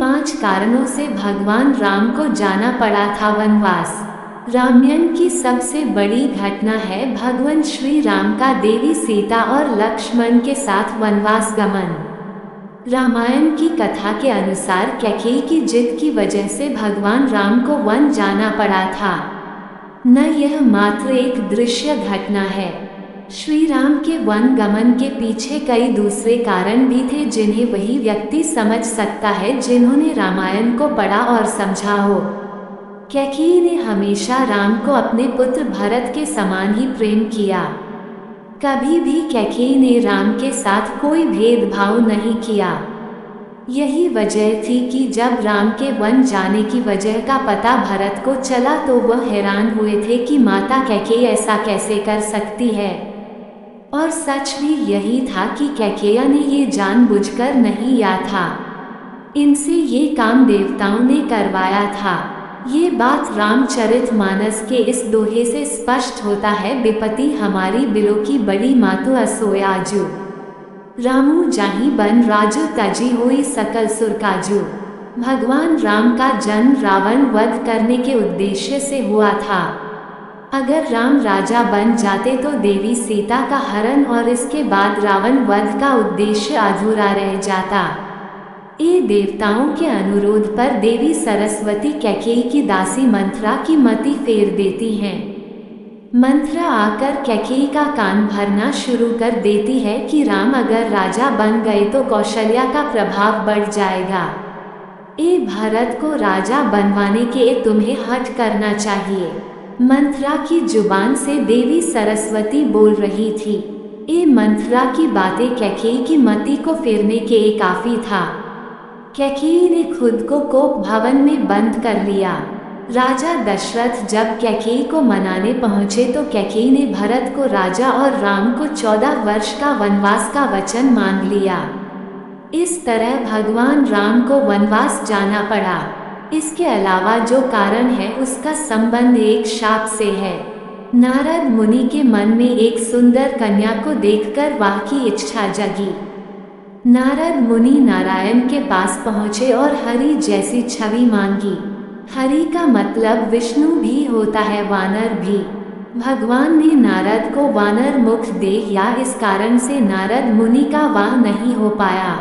5 कारणों से भगवान राम को जाना पड़ा था वनवास। रामायण की सबसे बड़ी घटना है भगवान श्री राम का देवी सीता और लक्ष्मण के साथ वनवास गमन। रामायण की कथा के अनुसार कैकेयी की जिद की वजह से भगवान राम को वन जाना पड़ा था। न यह मात्र एक दृश्य घटना है। श्री राम के वन गमन के पीछे कई दूसरे कारण भी थे जिन्हें वही व्यक्ति समझ सकता है जिन्होंने रामायण को पढ़ा और समझा हो। कैकेयी ने हमेशा राम को अपने पुत्र भरत के समान ही प्रेम किया। कभी भी कैकेयी ने राम के साथ कोई भेदभाव नहीं किया। यही वजह थी कि जब राम के वन जाने की वजह का पता भरत को चला तो वह हैरान हुए थे कि माता कैकेयी ऐसा कैसे कर सकती है। और सच भी यही था कि कैकेयी ने ये जानबूझकर नहीं किया था। इनसे ये काम देवताओं ने करवाया था। ये बात रामचरितमानस के इस दोहे से स्पष्ट होता है। विपत्ति हमारी बिलो की बड़ी मातु असोयाजू, रामू जाहि बन राजू तजी होई सकल सुर काजू। भगवान राम का जन्म रावण वध करने के उद्देश्य से हुआ था। अगर राम राजा बन जाते तो देवी सीता का हरण और इसके बाद रावण वध का उद्देश्य अधूरा रह जाता। ये देवताओं के अनुरोध पर देवी सरस्वती कैकेयी की दासी मंथरा की मति फेर देती हैं। मंथरा आकर कैकेयी का कान भरना शुरू कर देती है कि राम अगर राजा बन गए तो कौशल्या का प्रभाव बढ़ जाएगा। ए भरत को राजा बनवाने के तुम्हें हट करना चाहिए। मंथरा की जुबान से देवी सरस्वती बोल रही थी। ए मंथरा की बातें कैकेयी की मति को फेरने के काफी था। कैकेयी ने खुद को कोप भवन में बंद कर लिया। राजा दशरथ जब कैकेयी को मनाने पहुंचे तो कैकेयी ने भरत को राजा और राम को 14 वर्ष का वनवास का वचन मांग लिया। इस तरह भगवान राम को वनवास जाना पड़ा। इसके अलावा जो कारण है उसका संबंध एक शाप से है। नारद मुनि के मन में एक सुंदर कन्या को देखकर वाह की इच्छा जगी। नारद मुनि नारायण के पास पहुँचे और हरि जैसी छवि मांगी। हरि का मतलब विष्णु भी होता है, वानर भी। भगवान ने नारद को वानर मुख दे या इस कारण से नारद मुनि का वाह नहीं हो पाया।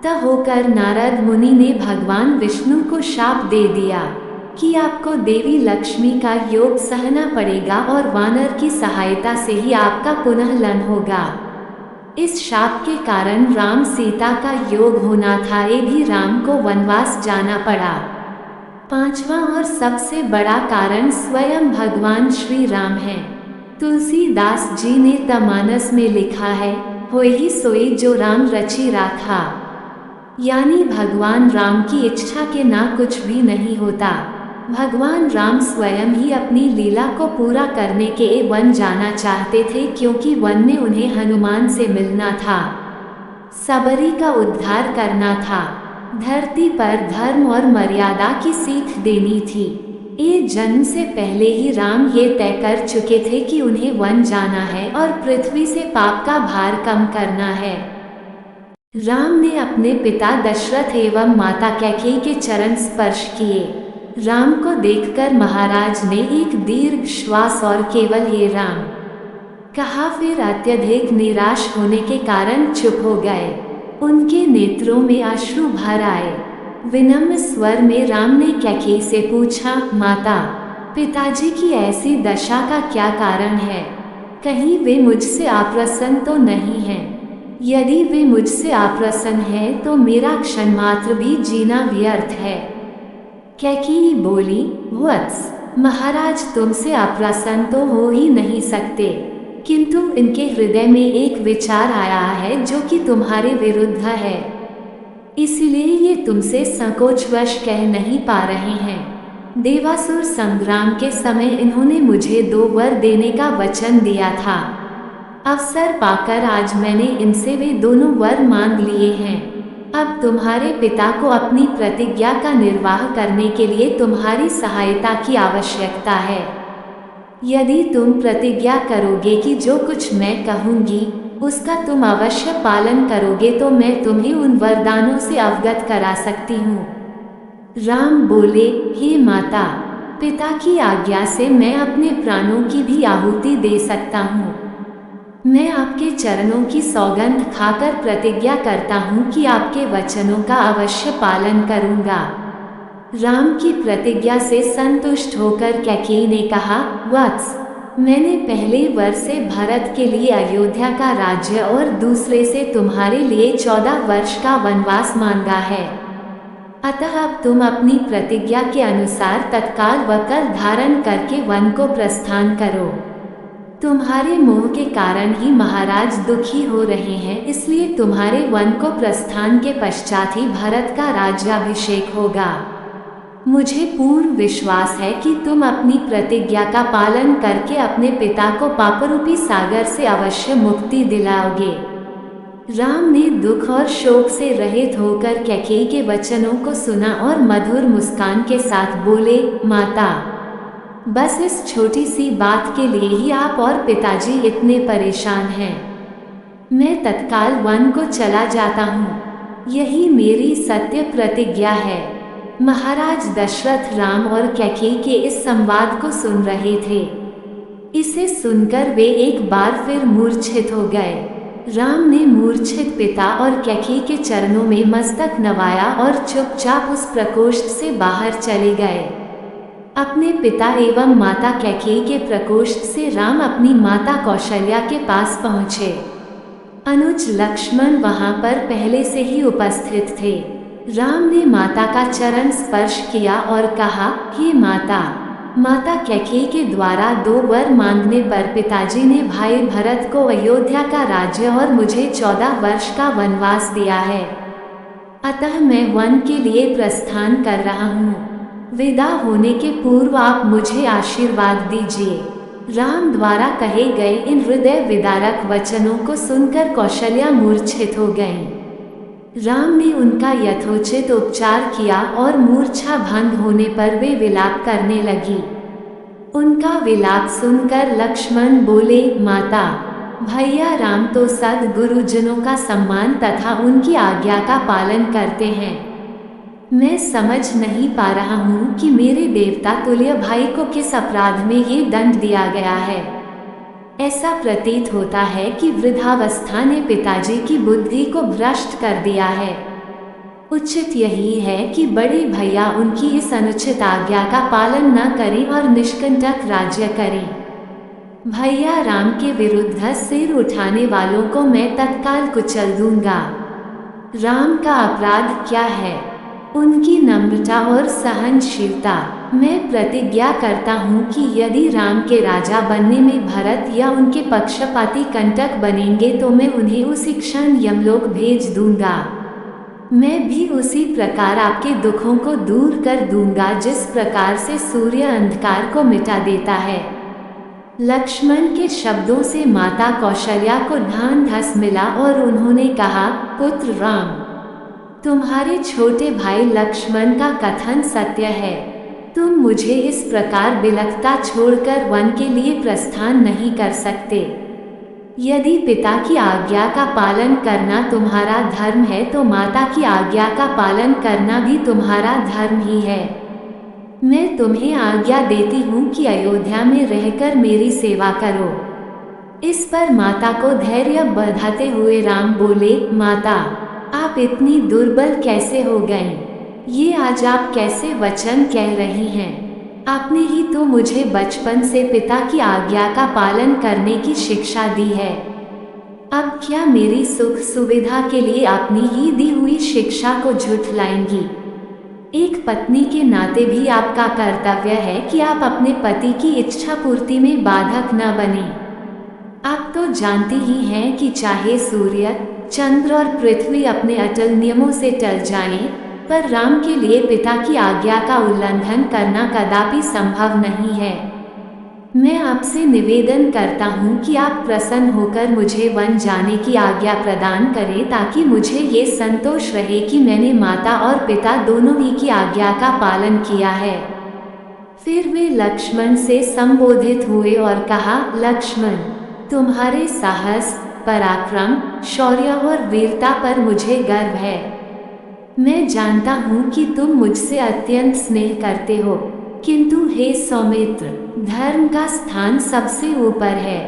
तब होकर नारद मुनि ने भगवान विष्णु को शाप दे दिया कि आपको देवी लक्ष्मी का योग सहना पड़ेगा और वानर की सहायता से ही आपका पुनर्जन्म होगा। इस शाप के कारण राम सीता का योग होना था, ये भी राम को वनवास जाना पड़ा। 5वां और सबसे बड़ा कारण स्वयं भगवान श्री राम हैं। तुलसीदास जी ने तमानस में लिखा है, होई सोई जो राम रची रहा था। यानी भगवान राम की इच्छा के ना कुछ भी नहीं होता। भगवान राम स्वयं ही अपनी लीला को पूरा करने के वन जाना चाहते थे क्योंकि वन में उन्हें हनुमान से मिलना था, सबरी का उद्धार करना था, धरती पर धर्म और मर्यादा की सीख देनी थी। ये जन्म से पहले ही राम ये तय कर चुके थे कि उन्हें वन जाना है और पृथ्वी से पाप का भार कम करना है। राम ने अपने पिता दशरथ एवं माता कैकेयी के चरण स्पर्श किए। राम को देखकर महाराज ने एक दीर्घ श्वास और केवल हे राम कहा, फिर अत्यधिक निराश होने के कारण चुप हो गए। उनके नेत्रों में अश्रु भर आए। विनम्र स्वर में राम ने कैकेयी से पूछा, माता, पिताजी की ऐसी दशा का क्या कारण है? कहीं वे मुझसे अप्रसन्न तो नहीं हैं? यदि वे मुझसे अप्रसन्न हैं तो मेरा क्षण मात्र भी जीना व्यर्थ है। कैकेयी बोली, वत्स, महाराज तुमसे अप्रसन्न तो हो ही नहीं सकते, किंतु इनके हृदय में एक विचार आया है जो कि तुम्हारे विरुद्ध है, इसलिए ये तुमसे संकोचवश कह नहीं पा रहे हैं। देवासुर संग्राम के समय इन्होंने मुझे 2 वर देने का वचन दिया था। अवसर पाकर आज मैंने इनसे वे दोनों वर मांग लिए हैं। अब तुम्हारे पिता को अपनी प्रतिज्ञा का निर्वाह करने के लिए तुम्हारी सहायता की आवश्यकता है। यदि तुम प्रतिज्ञा करोगे कि जो कुछ मैं कहूँगी उसका तुम अवश्य पालन करोगे तो मैं तुम्हें उन वरदानों से अवगत करा सकती हूँ। राम बोले, हे माता, पिता की आज्ञा से मैं अपने प्राणों की भी आहुति दे सकता हूँ। मैं आपके चरणों की सौगंध खाकर प्रतिज्ञा करता हूँ कि आपके वचनों का अवश्य पालन करूँगा। राम की प्रतिज्ञा से संतुष्ट होकर कैकेयी ने कहा, वत्स, मैंने पहले वर से भरत के लिए अयोध्या का राज्य और दूसरे से तुम्हारे लिए 14 वर्ष का वनवास मांगा है। अतः अब तुम अपनी प्रतिज्ञा के अनुसार तत्काल वकर धारण करके वन को प्रस्थान करो। तुम्हारे मोह के कारण ही महाराज दुखी हो रहे हैं, इसलिए तुम्हारे वन को प्रस्थान के पश्चात ही भरत का राज्याभिषेक होगा। मुझे पूर्ण विश्वास है कि तुम अपनी प्रतिज्ञा का पालन करके अपने पिता को पापरूपी सागर से अवश्य मुक्ति दिलाओगे। राम ने दुख और शोक से रहित होकर कैकेयी के वचनों को सुना और मधुर मुस्कान के साथ बोले, माता, बस इस छोटी सी बात के लिए ही आप और पिताजी इतने परेशान हैं। मैं तत्काल वन को चला जाता हूँ। यही मेरी सत्य प्रतिज्ञा है। महाराज दशरथ राम और कैकेयी के इस संवाद को सुन रहे थे। इसे सुनकर वे एक बार फिर मूर्छित हो गए। राम ने मूर्छित पिता और कैकेयी के चरणों में मस्तक नवाया और चुपचाप उस प्रकोष्ठ से बाहर चले गए। अपने पिता एवं माता कैकेयी के प्रकोष्ठ से राम अपनी माता कौशल्या के पास पहुँचे। अनुज लक्ष्मण वहां पर पहले से ही उपस्थित थे। राम ने माता का चरण स्पर्श किया और कहा, हे माता। माता कैकेयी के द्वारा 2 वर मांगने पर पिताजी ने भाई भरत को अयोध्या का राज्य और मुझे 14 वर्ष का वनवास दिया है। अतः मैं वन के लिए प्रस्थान कर रहा हूँ। विदा होने के पूर्व आप मुझे आशीर्वाद दीजिए। राम द्वारा कहे गए इन हृदय विदारक वचनों को सुनकर कौशल्या मूर्छित हो गईं। राम ने उनका यथोचित उपचार किया और मूर्छा भंग होने पर वे विलाप करने लगी। उनका विलाप सुनकर लक्ष्मण बोले, माता, भैया राम तो सद्गुरुजनों का सम्मान तथा उनकी आज्ञा का पालन करते हैं। मैं समझ नहीं पा रहा हूँ कि मेरे देवता तुल्य भाई को किस अपराध में ये दंड दिया गया है। ऐसा प्रतीत होता है कि वृद्धावस्था ने पिताजी की बुद्धि को भ्रष्ट कर दिया है। उचित यही है कि बड़े भैया उनकी इस अनुचित आज्ञा का पालन न करें और निष्कंटक राज्य करें। भैया राम के विरुद्ध सिर उठाने वालों को मैं तत्काल कुचल दूंगा। राम का अपराध क्या है? उनकी नम्रता और सहनशीलता। मैं प्रतिज्ञा करता हूँ कि यदि राम के राजा बनने में भरत या उनके पक्षपाती कंटक बनेंगे तो मैं उन्हें उसी क्षण यमलोक भेज दूंगा। मैं भी उसी प्रकार आपके दुखों को दूर कर दूंगा जिस प्रकार से सूर्य अंधकार को मिटा देता है। लक्ष्मण के शब्दों से माता कौशल्या को ढांढस मिला और उन्होंने कहा, पुत्र राम, तुम्हारे छोटे भाई लक्ष्मण का कथन सत्य है। तुम मुझे इस प्रकार बिलखता छोड़कर वन के लिए प्रस्थान नहीं कर सकते। यदि पिता की आज्ञा का पालन करना तुम्हारा धर्म है तो माता की आज्ञा का पालन करना भी तुम्हारा धर्म ही है। मैं तुम्हें आज्ञा देती हूँ कि अयोध्या में रहकर मेरी सेवा करो। इस पर माता को धैर्य बढ़ाते हुए राम बोले, माता, आप इतनी दुर्बल कैसे हो गईं? ये आज आप कैसे वचन कह रही हैं? आपने ही तो मुझे बचपन से पिता की आज्ञा का पालन करने की शिक्षा दी है। अब क्या मेरी सुख सुविधा के लिए अपनी ही दी हुई शिक्षा को झुठलाएंगी? एक पत्नी के नाते भी आपका कर्तव्य है कि आप अपने पति की इच्छा पूर्ति में बाधक न बने। आप तो जानती ही हैं कि चाहे सूर्य, चंद्र और पृथ्वी अपने अटल नियमों से टल जाएं, पर राम के लिए पिता की आज्ञा का उल्लंघन करना कदापि संभव नहीं है। मैं आपसे निवेदन करता हूँ कि आप प्रसन्न होकर मुझे वन जाने की आज्ञा प्रदान करें ताकि मुझे ये संतोष रहे कि मैंने माता और पिता दोनों ही की आज्ञा का पालन किया है। फिर वे लक्ष्मण से संबोधित हुए और कहा, लक्ष्मण, तुम्हारे साहस, पराक्रम, शौर्य और वीरता पर मुझे गर्व है। मैं जानता हूँ कि तुम मुझसे अत्यंत स्नेह करते हो, किंतु हे सौमित्र, धर्म का स्थान सबसे ऊपर है।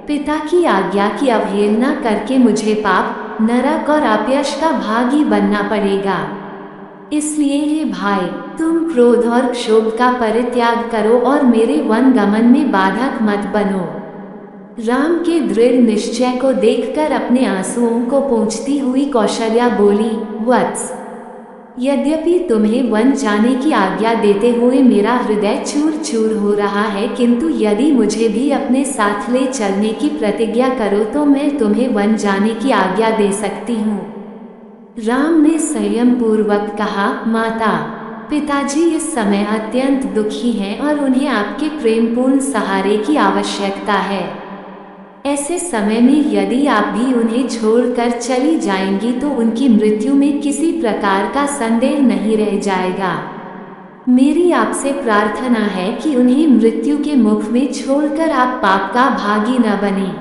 पिता की आज्ञा की अवहेलना करके मुझे पाप, नरक और अपयश का भागी बनना पड़ेगा। इसलिए हे भाई, तुम क्रोध और क्षोभ का परित्याग करो और मेरे वन गमन में बाधक मत बनो। राम के दृढ़ निश्चय को देखकर अपने आंसुओं को पोंछती हुई कौशल्या बोली, वत्स, यद्यपि तुम्हें वन जाने की आज्ञा देते हुए मेरा हृदय चूर चूर हो रहा है, किंतु यदि मुझे भी अपने साथ ले चलने की प्रतिज्ञा करो तो मैं तुम्हें वन जाने की आज्ञा दे सकती हूँ। राम ने संयम पूर्वक कहा, माता, पिताजी इस समय अत्यंत दुखी हैं और उन्हें आपके प्रेमपूर्ण सहारे की आवश्यकता है। ऐसे समय में यदि आप भी उन्हें छोड़कर चली जाएंगी तो उनकी मृत्यु में किसी प्रकार का संदेह नहीं रह जाएगा। मेरी आपसे प्रार्थना है कि उन्हें मृत्यु के मुख में छोड़कर आप पाप का भागी न बने।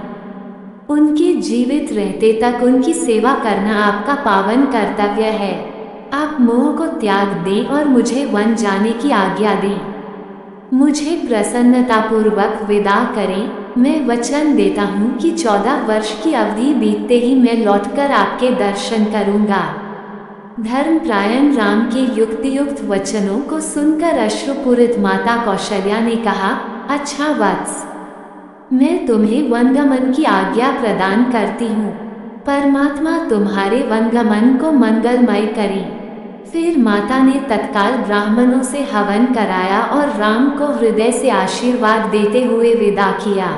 उनके जीवित रहते तक उनकी सेवा करना आपका पावन कर्तव्य है। आप मोह को त्याग दें और मुझे वन जाने की आज्ञा दें। मुझे प्रसन्नतापूर्वक विदा करें। मैं वचन देता हूँ कि 14 वर्ष की अवधि बीतते ही मैं लौटकर आपके दर्शन करूँगा। धर्मपरायण राम के युक्तियुक्त वचनों को सुनकर अश्रुपूरित माता कौशल्या ने कहा, अच्छा वत्स, मैं तुम्हें वनगमन की आज्ञा प्रदान करती हूँ। परमात्मा तुम्हारे वनगमन को मंगलमय करे। फिर माता ने तत्काल ब्राह्मणों से हवन कराया और राम को हृदय से आशीर्वाद देते हुए विदा किया।